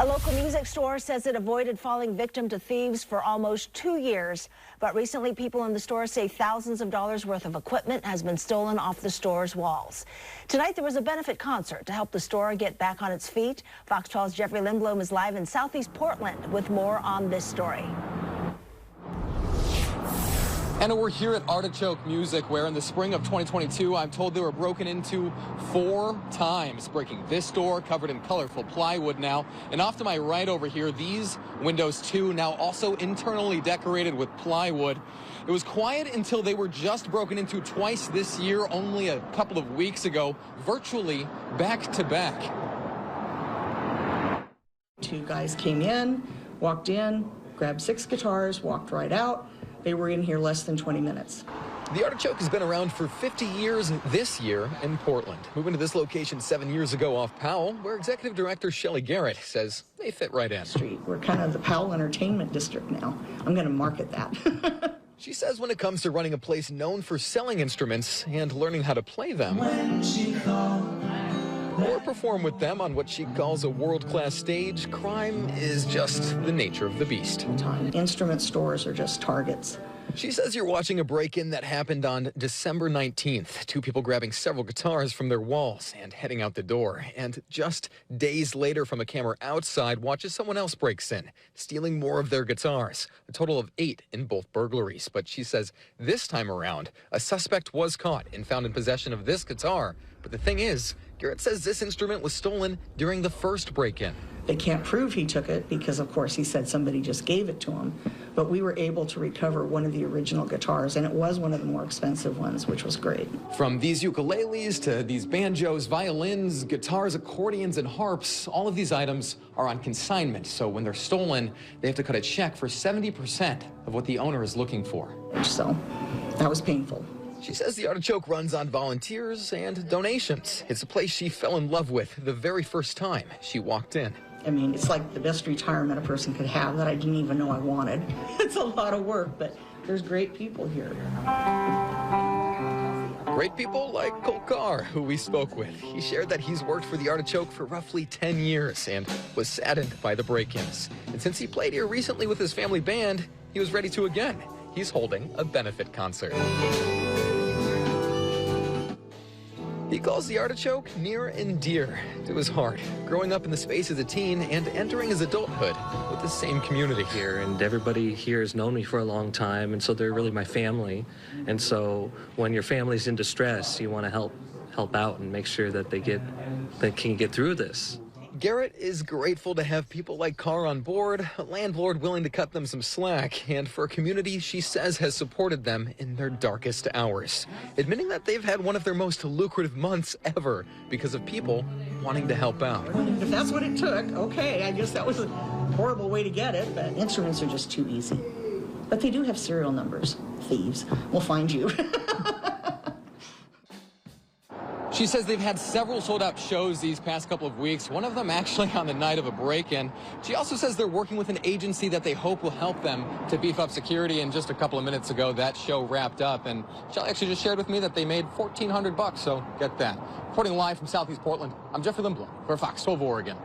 A local music store says it avoided falling victim to thieves for almost 2 years. But recently, people in the store say thousands of dollars worth of equipment has been stolen off the store's walls. Tonight, there was a benefit concert to help the store get back on its feet. Fox 12's Jeffrey Lindblom is live in Southeast Portland with more on this story. And we're here at Artichoke Music, where in the spring of 2022, I'm told they were broken into 4 times, breaking this door covered in colorful plywood now. And off to my right over here, these windows too, now also internally decorated with plywood. It was quiet until they were just broken into twice this year, only a couple of weeks ago, virtually back to back. 2 guys came in, walked in, grabbed 6 guitars, walked right out. They were in here less than 20 minutes. The Artichoke has been around for 50 years this year in Portland. Moving to this location 7 years ago off Powell, where Executive Director Shelly Garrett says they fit right in. We're kind of the Powell Entertainment District now. I'm going to market that. She says when it comes to running a place known for selling instruments and learning how to play them, or perform with them on what she calls a world-class stage, crime is just the nature of the beast. Instrument stores are just targets. She says you're watching a break-in that happened on December 19th. 2 people grabbing several guitars from their walls and heading out the door. And just days later, from a camera outside, watches someone else breaks in, stealing more of their guitars. A total of 8 in both burglaries. But she says this time around, a suspect was caught and found in possession of this guitar. But the thing is, Garrett says this instrument was stolen during the first break-in. They can't prove he took it because, of course, he said somebody just gave it to him. But we were able to recover one of the original guitars, and it was one of the more expensive ones, which was great. From these ukuleles to these banjos, violins, guitars, accordions, and harps, all of these items are on consignment. So when they're stolen, they have to cut a check for 70% of what the owner is looking for. So that was painful. She says the Artichoke runs on volunteers and donations. It's a place she fell in love with the very first time she walked in. I mean, it's like the best retirement a person could have that I didn't even know I wanted. It's a lot of work, but there's great people here. Great people like Cole Carr, who we spoke with. He shared that he's worked for the Artichoke for roughly 10 years and was saddened by the break-ins. And since he played here recently with his family band, he was ready to again. He's holding a benefit concert. He calls the Artichoke near and dear to his heart, growing up in the space as a teen and entering his adulthood with the same community here. And everybody here has known me for a long time, and so they're really my family. And so when your family's in distress, you want to help out and make sure that they can get through this. Garrett is grateful to have people like Carr on board, a landlord willing to cut them some slack, and for a community she says has supported them in their darkest hours, admitting that they've had one of their most lucrative months ever because of people wanting to help out. If that's what it took, okay, I guess that was a horrible way to get it, but instruments are just too easy. But they do have serial numbers. Thieves will find you. She says they've had several sold-out shows these past couple of weeks, one of them actually on the night of a break-in. She also says they're working with an agency that they hope will help them to beef up security, and just a couple of minutes ago that show wrapped up, and she actually just shared with me that they made $1,400, so get that. Reporting live from Southeast Portland, I'm Jeffrey Lindblom for Fox 12 Oregon.